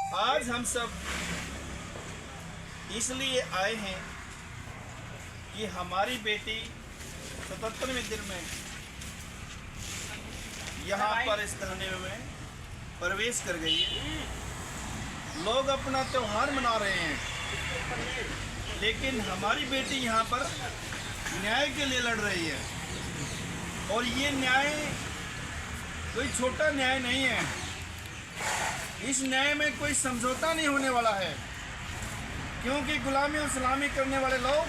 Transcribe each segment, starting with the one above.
आज हम सब इसलिए आए हैं कि हमारी बेटी 77वें दिन में यहाँ पर इस धरने में प्रवेश कर गई है। लोग अपना त्योहार मना रहे हैं, लेकिन हमारी बेटी यहाँ पर न्याय के लिए लड़ रही है। और ये न्याय कोई छोटा न्याय नहीं है। इस न्याय में कोई समझौता नहीं होने वाला है, क्योंकि गुलामी और सलामी करने वाले लोग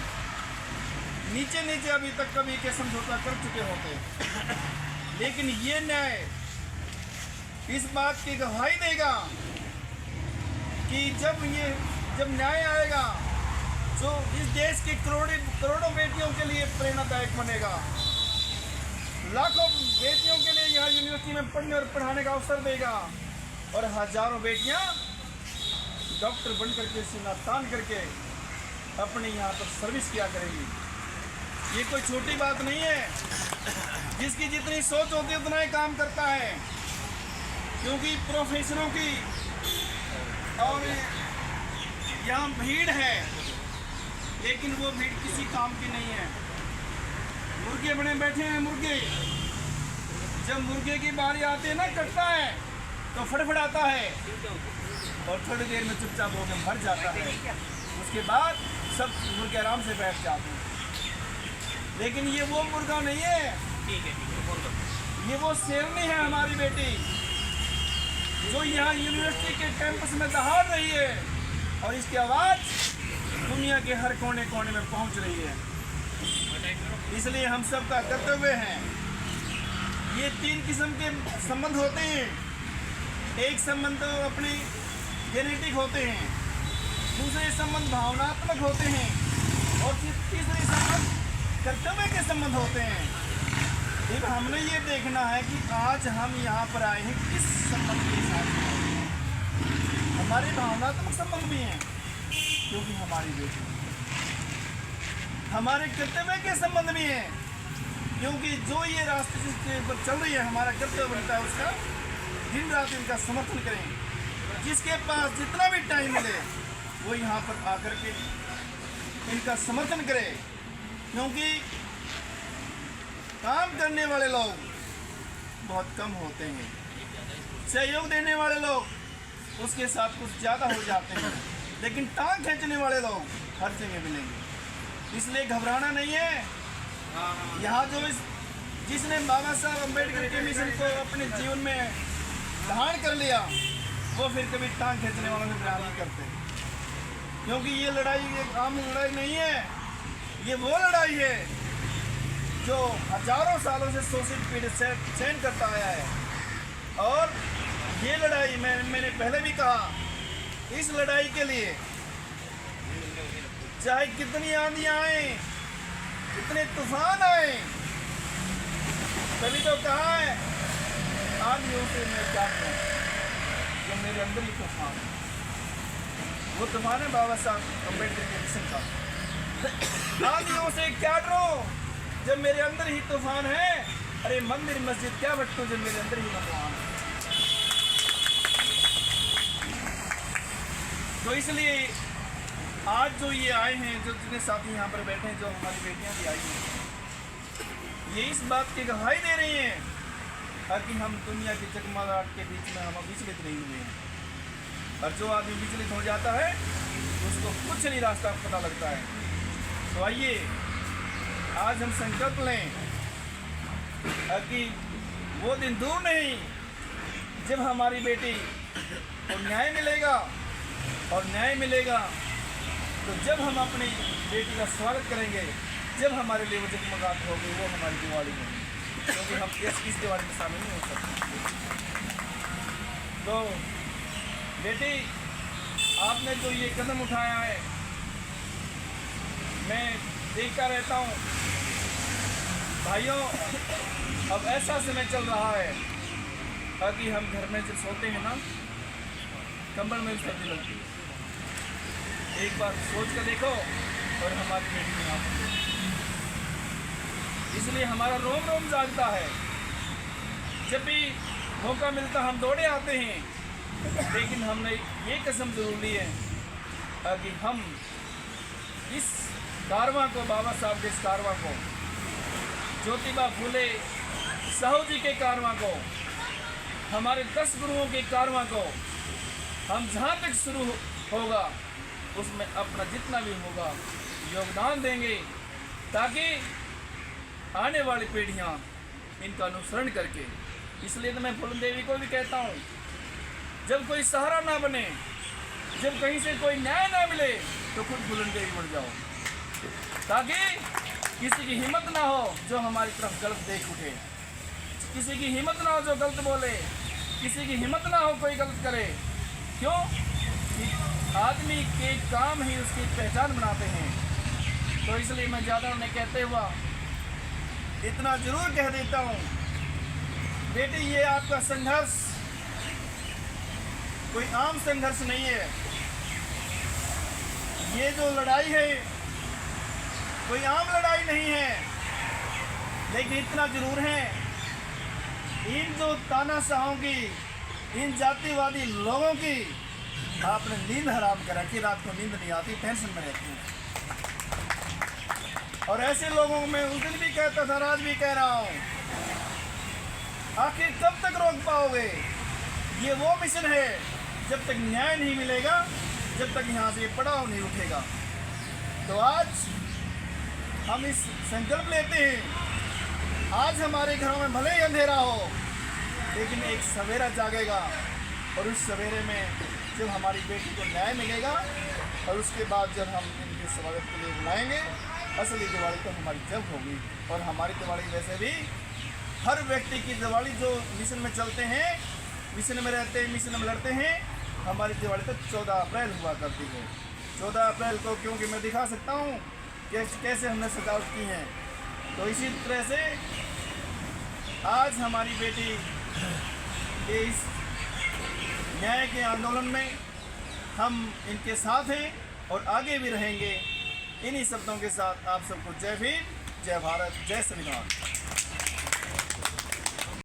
नीचे नीचे अभी तक कभी के समझौता कर चुके होते हैं। लेकिन ये न्याय इस बात की गवाही देगा कि जब न्याय आएगा तो इस देश की करोड़ों बेटियों के लिए प्रेरणादायक बनेगा। लाखों बेटियों के लिए यहाँ यूनिवर्सिटी में पढ़ने और पढ़ाने का अवसर देगा, और हजारों बेटियाँ डॉक्टर बन करके सीना तान करके अपने यहाँ पर सर्विस किया करेगी। ये कोई छोटी बात नहीं है। जिसकी जितनी सोच होती है उतना ही काम करता है, क्योंकि प्रोफेसरों की और यहाँ भीड़ है, लेकिन वो भीड़ किसी काम की नहीं है। मुर्गे बने बैठे हैं मुर्गे। जब मुर्गे की बारी आती है ना, कटता है तो फड़फड़ाता है और थोड़ी देर में चुपचाप होकर मर जाता है। उसके बाद सब मुर्गे आराम से बैठ जाते हैं। लेकिन ये वो मुर्गा नहीं है, ये वो शेरनी है हमारी बेटी, जो यहाँ यूनिवर्सिटी के कैंपस में दहाड़ रही है, और इसकी आवाज़ दुनिया के हर कोने कोने में पहुँच रही है। इसलिए हम सब का कर्तव्य है। ये 3 किस्म के संबंध होते हैं। एक संबंध तो अपने जेनेटिक होते हैं, दूसरे संबंध भावनात्मक होते हैं, और तीसरे संबंध कर्तव्य के संबंध होते हैं। अब हमने ये देखना है कि आज हम यहाँ पर आए हैं किस संबंध के साथ। हमारे भावनात्मक संबंध भी हैं, क्योंकि हमारी बेटी। हमारे कर्तव्य के संबंध भी हैं, क्योंकि जो ये रास्ते जिसके ऊपर चल रही है, हमारा कर्तव्य बनता है उसका दिन रात इनका समर्थन करें। जिसके पास जितना भी टाइम मिले वो यहाँ पर आकर के इनका समर्थन करे, क्योंकि काम करने वाले लोग बहुत कम होते हैं, सहयोग देने वाले लोग उसके साथ कुछ ज़्यादा हो जाते हैं, लेकिन टांग खींचने वाले लोग हर जगह मिलेंगे। इसलिए घबराना नहीं है। यहाँ जो जिसने बाबा साहब अम्बेडकर के मिशन को अपने जीवन में धारण कर लिया, वो फिर कभी टांग खींचने वालों से प्यार नहीं करते, क्योंकि ये लड़ाई एक आम लड़ाई नहीं है। ये वो लड़ाई है जो हजारों सालों से शोषित पीड़ित से सहन करता आया है। और ये लड़ाई मैंने पहले भी कहा, इस लड़ाई के लिए चाहे कितनी आंधियां आए, कितने तूफान आए, तभी तो कहा है आंधियों से मैं क्या कहूं, जो मेरे अंदर ही तूफान है। वो तूफान है बाबा साहब अम्बेडकर के मिशन का। आंधियों से क्या डरो जब मेरे अंदर ही तूफान है। अरे मंदिर मस्जिद क्या भटको जब मेरे अंदर ही तूफान है। तो इसलिए आज जो ये आए हैं, जो जितने साथी यहाँ पर बैठे हैं, जो हमारी बेटियाँ भी आई हैं, ये इस बात की गवाही दे रही हैं ताकि हम दुनिया की जगमगाहट के बीच में हम विचलित नहीं हुए हैं। और जो आदमी विचलित हो जाता है उसको कुछ नहीं रास्ता पता लगता है। तो आइए आज हम संकल्प लें कि वो दिन दूर नहीं जब हमारी बेटी को न्याय मिलेगा, और न्याय मिलेगा तो जब हम अपनी बेटी का स्वागत करेंगे, जब हमारे लिए वो जगमगाहट होगी, वो हमारी दिवाली में, क्योंकि हम इस दिवाली में शामिल नहीं हो सकते। तो बेटी, आपने जो ये कदम उठाया है, मैं देखता रहता हूँ। भाइयों, अब ऐसा समय चल रहा है ताकि हम घर में जब सोते हैं ना, कंबल में सर्दी लगती है। एक बार सोच कर देखो, और हमारी बेटी यहाँ पर, इसलिए हमारा रोम रोम जागता है। जब भी मौका मिलता हम दौड़े आते हैं लेकिन हमने ये कसम जरूर ली है कि हम इस कारवां को, बाबा साहब के इस कारवां को, ज्योतिबा फूले साहू जी के कारवां को, हमारे 10 गुरुओं के कारवां को हम जहाँ तक शुरू होगा उसमें अपना जितना भी होगा योगदान देंगे, ताकि आने वाली पीढ़ियाँ इनका अनुसरण करके। इसलिए तो मैं फूलन देवी को भी कहता हूँ, जब कोई सहारा ना बने, जब कहीं से कोई न्याय ना मिले, तो खुद फूलन देवी बन जाओ, ताकि किसी की हिम्मत ना हो जो हमारी तरफ गलत देख उठे, किसी की हिम्मत ना हो जो गलत बोले, किसी की हिम्मत ना हो कोई गलत करे। क्यों? कि आदमी के काम ही उसकी पहचान बनाते हैं। तो इसलिए मैं ज़्यादा उन्हें कहते हुआ इतना जरूर कह देता हूँ, बेटी ये आपका संघर्ष कोई आम संघर्ष नहीं है। ये जो लड़ाई है कोई आम लड़ाई नहीं है, लेकिन इतना जरूर है, इन जो तानाशाहों की, इन जातिवादी लोगों की आपने नींद हराम कर रखी, रात को नींद नहीं आती, टेंशन में रहती है। और ऐसे लोगों को मैं उस दिन भी कहता था, आज भी कह रहा हूँ, आखिर कब तक रोक पाओगे? ये वो मिशन है, जब तक न्याय नहीं मिलेगा, जब तक यहाँ से पड़ाव नहीं उठेगा। तो आज हम इस संकल्प लेते हैं, आज हमारे घरों में भले ही अंधेरा हो, लेकिन एक सवेरा जागेगा, और उस सवेरे में जब हमारी बेटी को न्याय मिलेगा, और उसके बाद जब हम इनके स्वागत के लिए बुलाएंगे, असली दिवाली तो हमारी जब होगी। और हमारी दिवाली वैसे भी हर व्यक्ति की दिवाली, जो मिशन में चलते हैं, मिशन में रहते हैं, मिशन में लड़ते हैं, हमारी दिवाली तो 14 अप्रैल हुआ करती है। 14 अप्रैल को क्योंकि मैं दिखा सकता हूँ कैसे हमने सजावट की है। तो इसी तरह से आज हमारी बेटी के इस न्याय के आंदोलन में हम इनके साथ हैं और आगे भी रहेंगे। इन्हीं शब्दों के साथ आप सबको जय भीम, जय भारत, जय संविधान।